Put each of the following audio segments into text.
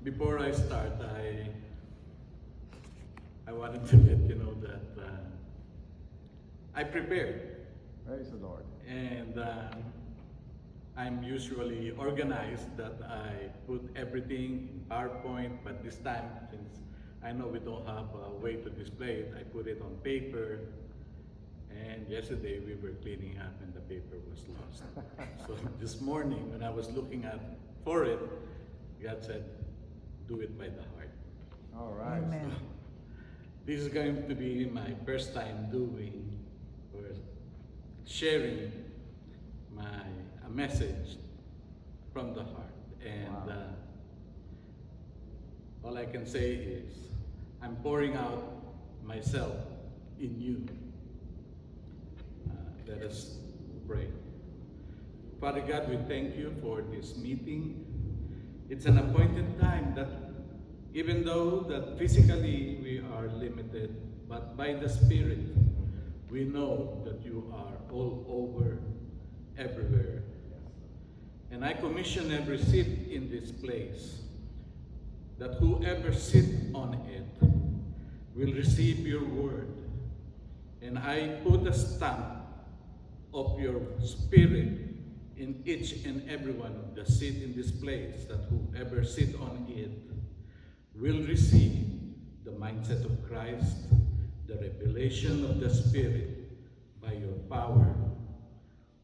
Before I start, I wanted to let you know that I prepared, Praise the Lord. and I'm usually organized that I put everything in PowerPoint, but this time, since I know we don't have a way to display it, I put it on paper. And yesterday we were cleaning up and the paper was lost. So this morning when I was looking for it, God said, do it by the heart. All right. Amen. This is going to be my first time doing or sharing a message from the heart. And Wow. all I can say is, I'm pouring out myself in you. Let us pray. Father God, we thank you for this meeting. It's an appointed time that even though that physically we are limited, but by the Spirit, we know that you are all over, everywhere. And I commission every seat in this place, that whoever sits on it will receive your word. And I put a stamp of your Spirit in each and every one of the seat in this place, that whoever sit on it will receive the mindset of Christ, the revelation of the Spirit by your power,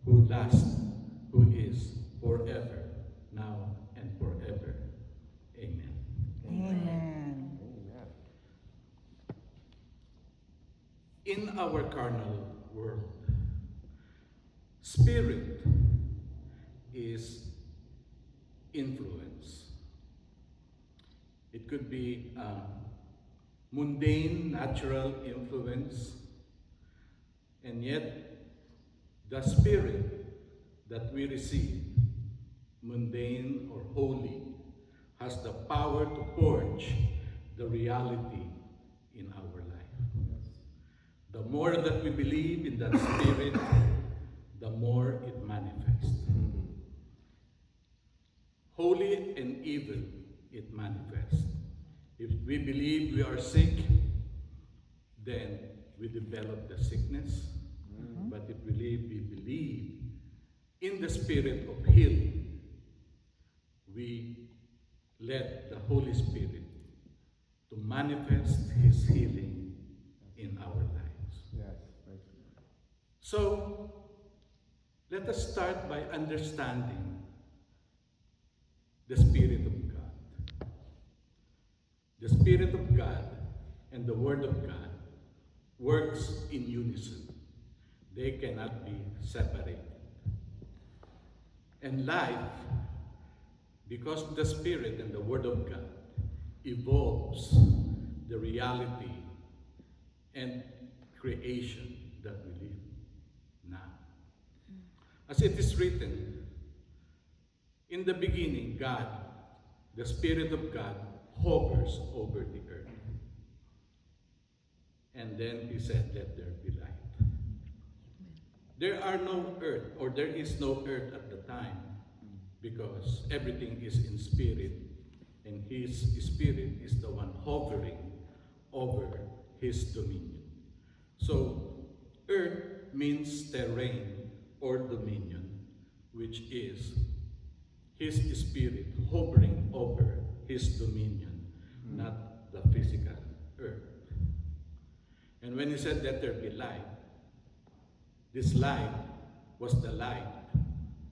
who lasts, who is forever, now and forever. Amen. Amen. Amen. In our carnal world, spirit is influence. It could be mundane, natural influence, and yet the spirit that we receive, mundane or holy, has the power to forge the reality in our life. The more that we believe in that spirit, the more it manifests. Holy and evil, it manifests. If we believe we are sick, then we develop the sickness. But if we believe in the spirit of healing, we let the Holy Spirit to manifest His healing in our lives. Yes. Praise the Lord. So, let us start by understanding the Spirit of God. The Spirit of God and the Word of God works in unison. They cannot be separated. And life, because of the Spirit and the Word of God, evolves the reality and creation that we live now. As it is written, in the beginning, God, the Spirit of God, hovers over the earth. And then He said, let there be light. There are no earth, or there is no earth at the time, because everything is in spirit, and His Spirit is the one hovering over His dominion. So, earth means terrain or dominion, which is His Spirit hovering over His dominion, not the physical earth. And when He said, let there be light, this light was the light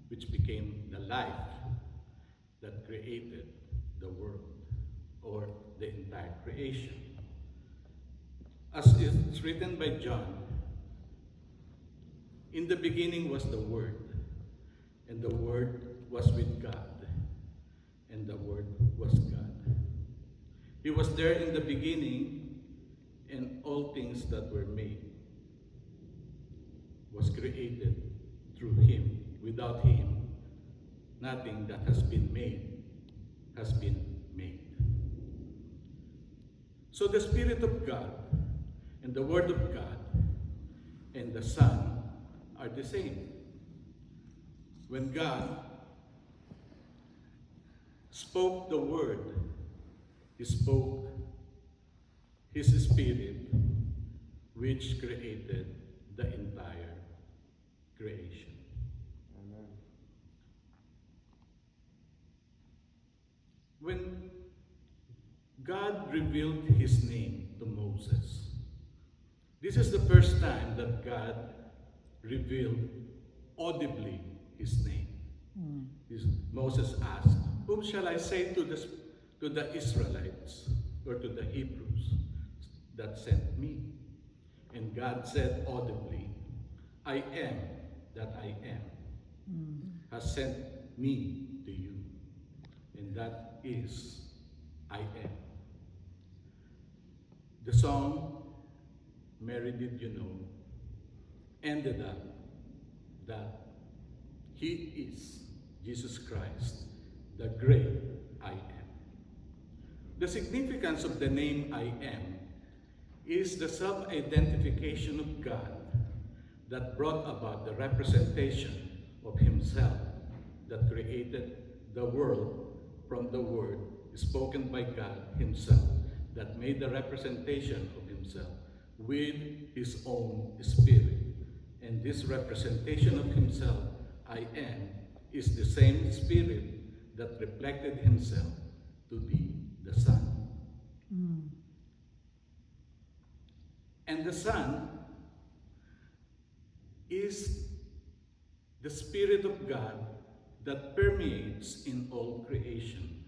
which became the life that created the world, or the entire creation. As it's written by John, in the beginning was the Word, and the Word was with God, and the Word was God. He was there in the beginning, and all things that were made was created through Him. Without Him, nothing that has been made has been made. So the Spirit of God and the Word of God and the Son are the same. When God spoke the word He spoke His Spirit, which created the entire creation. Amen. When God revealed His name to Moses, this is the first time that God revealed audibly His name. Moses asked, "Whom shall I say to the Israelites or to the Hebrews that sent me?" And God said audibly, "I am that I am has sent me to you." And that is, I am. The song, "Mary Did You Know," ended up that He is Jesus Christ, the great I am. The significance of the name I am is the self-identification of God that brought about the representation of Himself that created the world from the word spoken by God Himself, that made the representation of Himself with His own Spirit. And this representation of Himself, I am, is the same Spirit that reflected Himself to be the Son. And the Son is the Spirit of God that permeates in all creation,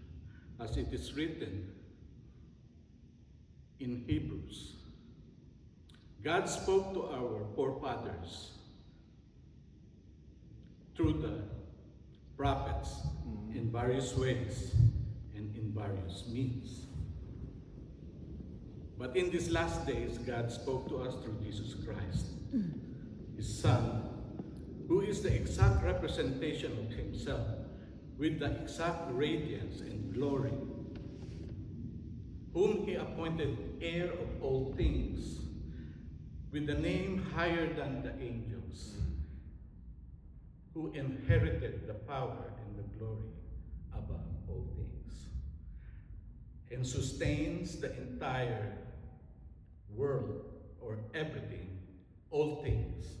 as it is written in Hebrews. God spoke to our forefathers through the prophets in various ways and in various means. But in these last days, God spoke to us through Jesus Christ, His Son, who is the exact representation of Himself, with the exact radiance and glory, whom He appointed heir of all things, with the name higher than the angels, who inherited the power and the glory above all things, and sustains the entire world, or everything, all things,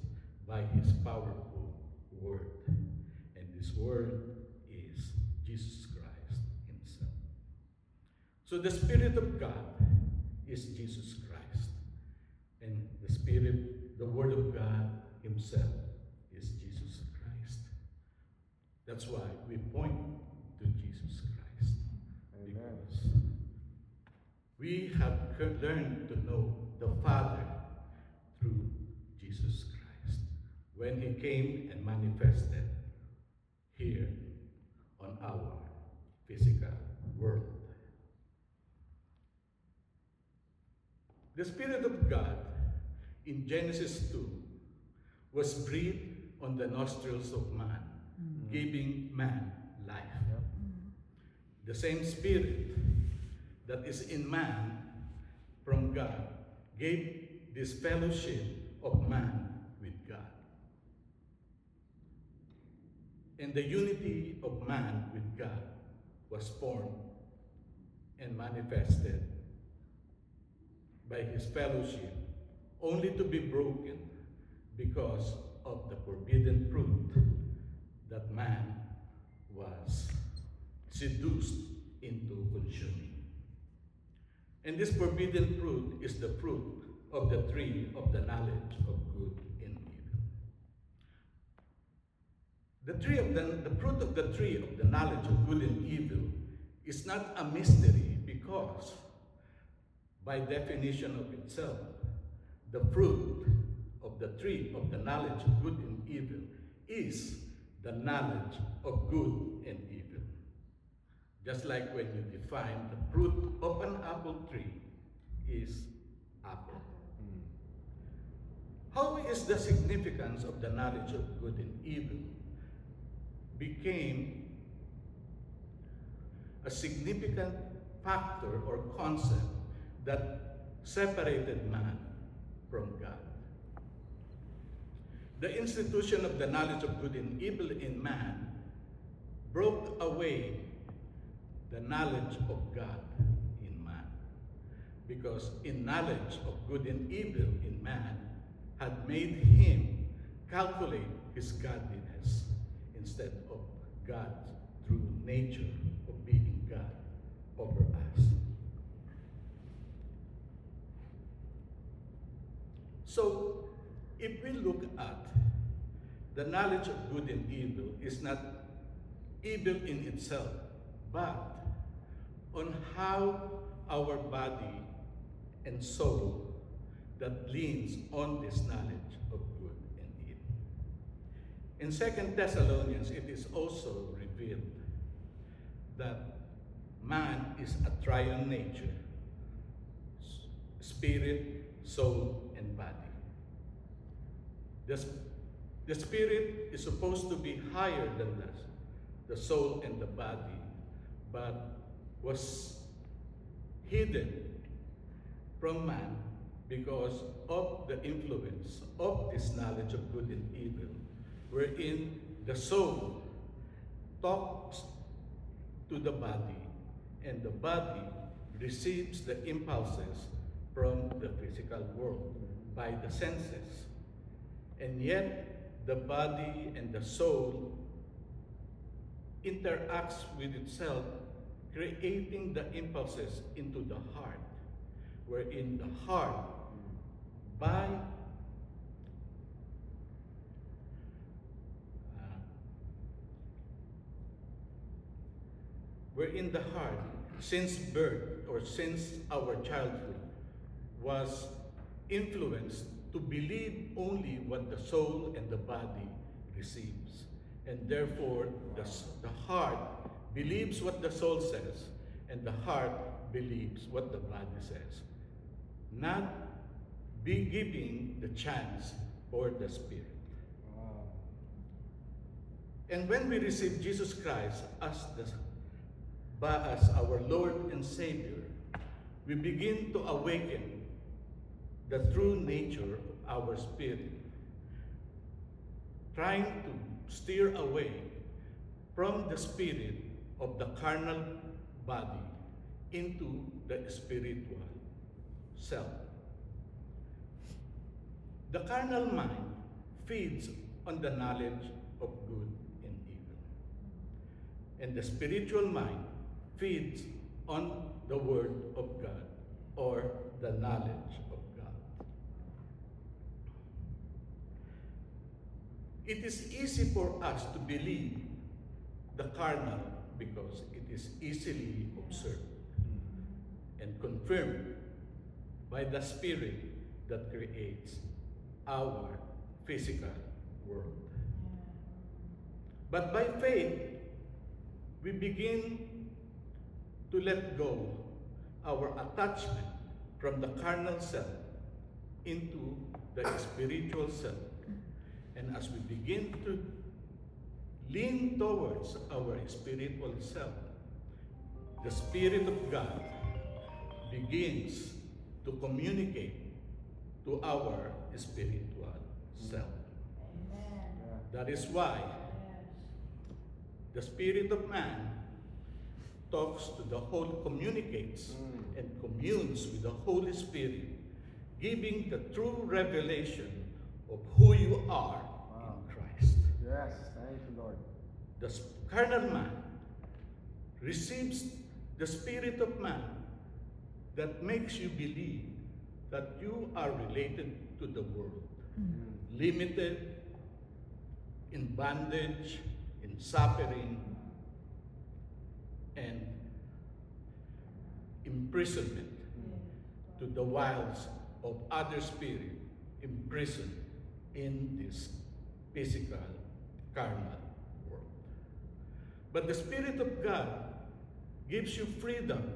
by His powerful word. And this word is Jesus Christ Himself. So the Spirit of God is Jesus Christ. And the Spirit, the Word of God Himself, is Jesus Christ. That's why we point to Jesus Christ. Amen. Because we have learned to know the Father through Jesus Christ, when He came and manifested here on our physical world. The Spirit of God in Genesis 2 was breathed on the nostrils of man, giving man life. Yep. The same Spirit that is in man from God gave this fellowship of man with God. And the unity of man with God was formed and manifested by His fellowship, only to be broken because of the forbidden fruit that man was seduced into consuming. And this forbidden fruit is the fruit of the tree of the knowledge of good and evil. The fruit of the tree of the knowledge of good and evil is not a mystery, because by definition of itself, the fruit of the tree of the knowledge of good and evil is the knowledge of good and evil. Just like when you define the fruit of an apple tree is apple. How is the significance of the knowledge of good and evil became a significant factor or concept that separated man from God? The institution of the knowledge of good and evil in man broke away the knowledge of God in man. because in knowledge of good and evil in man had made him calculate his godliness instead of God's true nature of being God over us. So, if we look at the knowledge of good and evil is not evil in itself, but on how our body and soul that leans on this knowledge of good and evil. In 2 Thessalonians, it is also revealed that man is a triune nature, spirit, soul, and body. The spirit is supposed to be higher than the soul and the body, but was hidden from man because of the influence of this knowledge of good and evil, wherein the soul talks to the body and the body receives the impulses from the physical world by the senses. And yet, the body and the soul interacts with itself, creating the impulses into the heart, wherein the heart, since birth or since our childhood, was influenced to believe only what the soul and the body receives. And therefore, the heart believes what the soul says, and the heart believes what the body says, not be giving the chance for the spirit. Wow. And when we receive Jesus Christ as our Lord and Savior, we begin to awaken the true nature of our spirit, trying to steer away from the spirit of the carnal body into the spiritual self. The carnal mind feeds on the knowledge of good and evil, and the spiritual mind feeds on the Word of God, or the knowledge of God. It is easy for us to believe the carnal because it is easily observed and confirmed by the Spirit that creates our physical world. But by faith, we begin to let go our attachment from the carnal self into the spiritual self. And as we begin to lean towards our spiritual self, the Spirit of God begins to communicate to our spiritual self. That is why the spirit of man talks to the Holy, communicates and communes with the Holy Spirit, giving the true revelation of who you are in Christ. Yes, thank you, Lord. The carnal man receives the spirit of man that makes you believe that you are related to the world, limited, in bondage, in suffering, and imprisonment to the wiles of other spirit imprisoned in this physical, carnal world. But the Spirit of God gives you freedom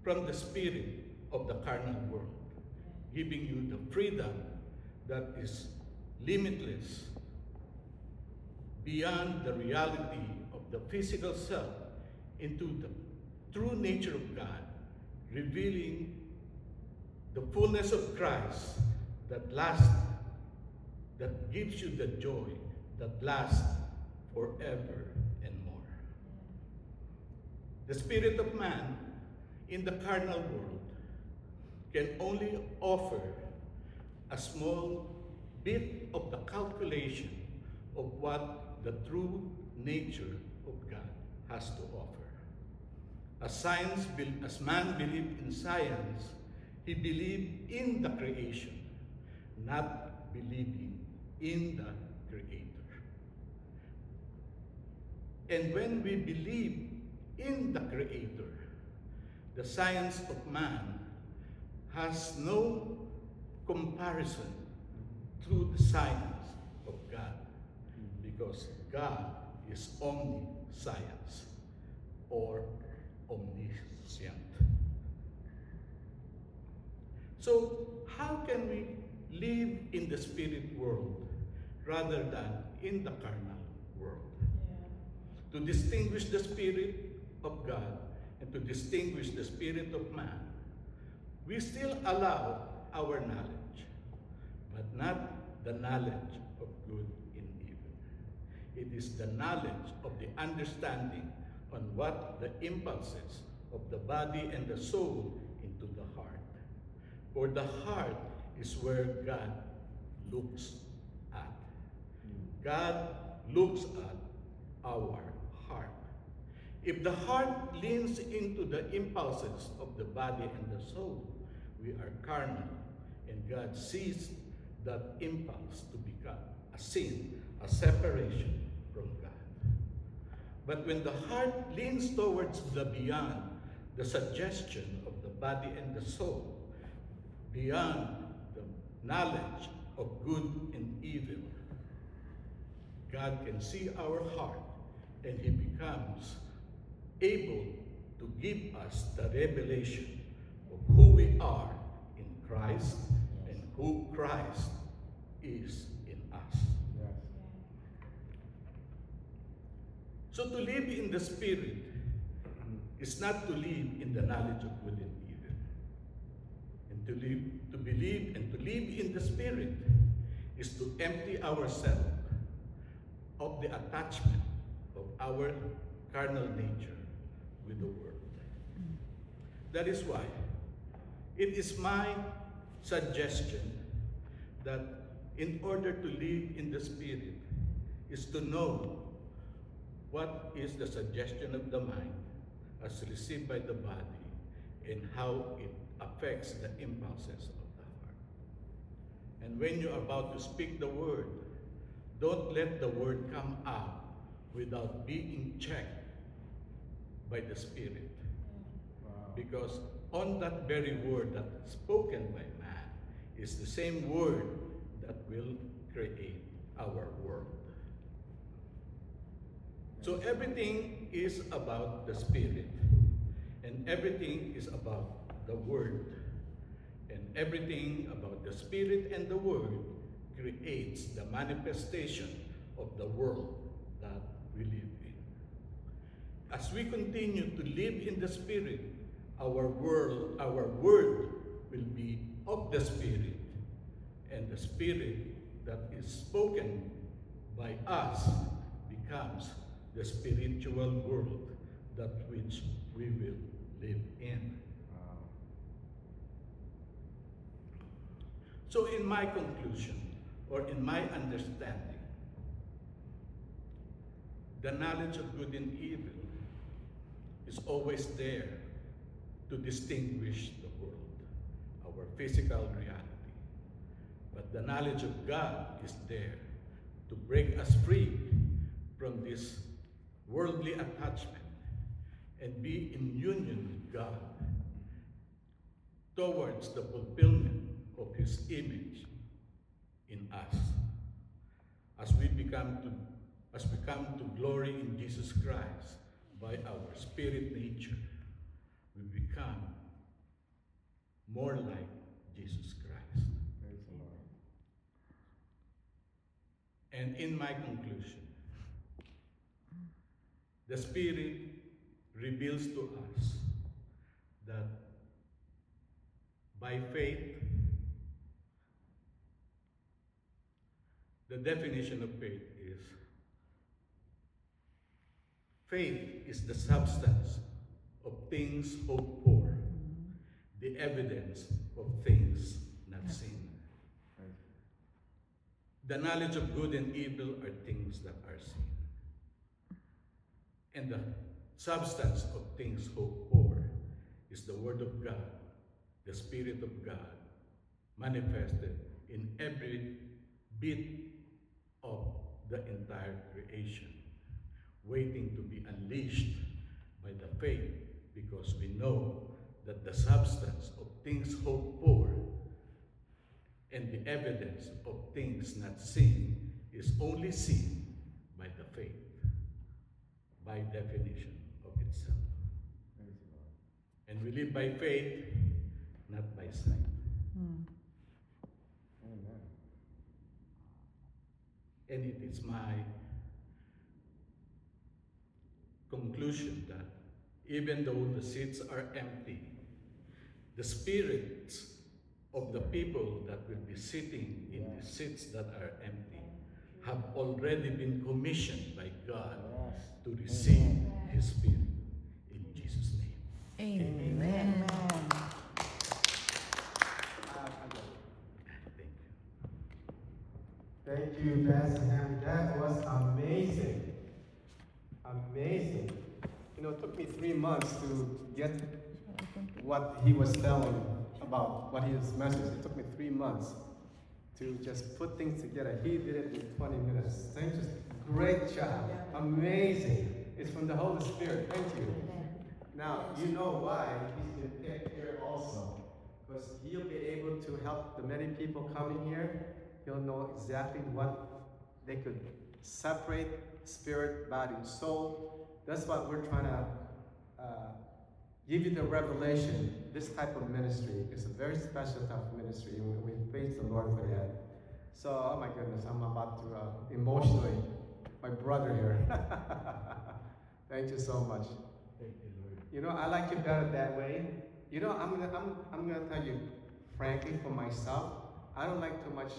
from the spirit of the carnal world, giving you the freedom that is limitless, beyond the reality of the physical self, into the true nature of God, revealing the fullness of Christ that lasts, that gives you the joy that lasts forever and more. The spirit of man in the carnal world can only offer a small bit of the calculation of what the true nature of God has to offer. As man believed in science, he believed in the creation, not believing in the Creator. And when we believe in the Creator, the science of man has no comparison to the science of God, because God is omniscience or omniscient. So, how can we live in the spirit world rather than in the carnal world? To distinguish the spirit of God and to distinguish the spirit of man, we still allow our knowledge, but not the knowledge of good and evil. It is the knowledge of the understanding on what the impulses of the body and the soul into the heart. For the heart is where God looks at. God looks at our heart. If the heart leans into the impulses of the body and the soul, we are carnal, and God sees that impulse to become a sin, a separation from God. But when the heart leans towards the beyond, the suggestion of the body and the soul, beyond the knowledge of good and evil, God can see our heart, and He becomes able to give us the revelation of who we are in Christ and who Christ is in us. Yes. So to live in the Spirit is not to live in the knowledge of good and evil. And to believe and to live in the Spirit is to empty ourselves of the attachment of our carnal nature with the world. That is why it is my suggestion that in order to live in the Spirit is to know what is the suggestion of the mind as received by the body and how it affects the impulses of the heart. And when you're about to speak the word, don't let the word come out without being checked by the Spirit. Wow. Because on that very word that is spoken by man is the same word that will create our world. So everything is about the Spirit, and everything is about the Word, and everything about the Spirit and the Word creates the manifestation of the world that we live in. As we continue to live in the Spirit, our word will be of the Spirit, and the Spirit that is spoken by us becomes the spiritual world that which we will live in. Wow. So in my conclusion, or in my understanding, the knowledge of good and evil is always there to distinguish the world, our physical reality. But the knowledge of God is there to break us free from this worldly attachment and be in union with God towards the fulfillment of His image in us. As we come to glory in Jesus Christ by our spirit nature, we become more like Jesus Christ. Praise the Lord. And in my conclusion, the Spirit reveals to us that by faith, the definition of faith is the substance of things hoped for, the evidence of things not seen. The knowledge of good and evil are things that are seen. And the substance of things hoped for is the Word of God, the Spirit of God, manifested in every bit of the entire creation, waiting to be unleashed by the faith, because we know that the substance of things hoped for and the evidence of things not seen is only seen by the faith, by definition of itself. And we live by faith, not by sight. Mm. Amen. And it is my conclusion that even though the seats are empty, the spirits of the people that will be sitting in the seats that are empty have already been commissioned by God Yes. to receive His Spirit. In Jesus' name. Amen. Thank you. Thank you, Pastor Henry. That was amazing. Amazing. You know, it took me 3 months to get what he was telling about what his message. It took me 3 months to just put things together. He did it in 20 minutes. Thank you. Great job. Amazing. It's from the Holy Spirit. Thank you. Now, you know why he's been picked here also. Because he'll be able to help the many people coming here. He'll know exactly what they could separate spirit, body, and soul. That's what we're trying to give you the revelation. This type of ministry is a very special type of ministry, and we praise the Lord for that. So, oh my goodness, I'm about to emotionally, my brother here. Thank you so much. Thank you, Lord. You know, I like you better that way. You know, I'm gonna tell you frankly for myself, I don't like too much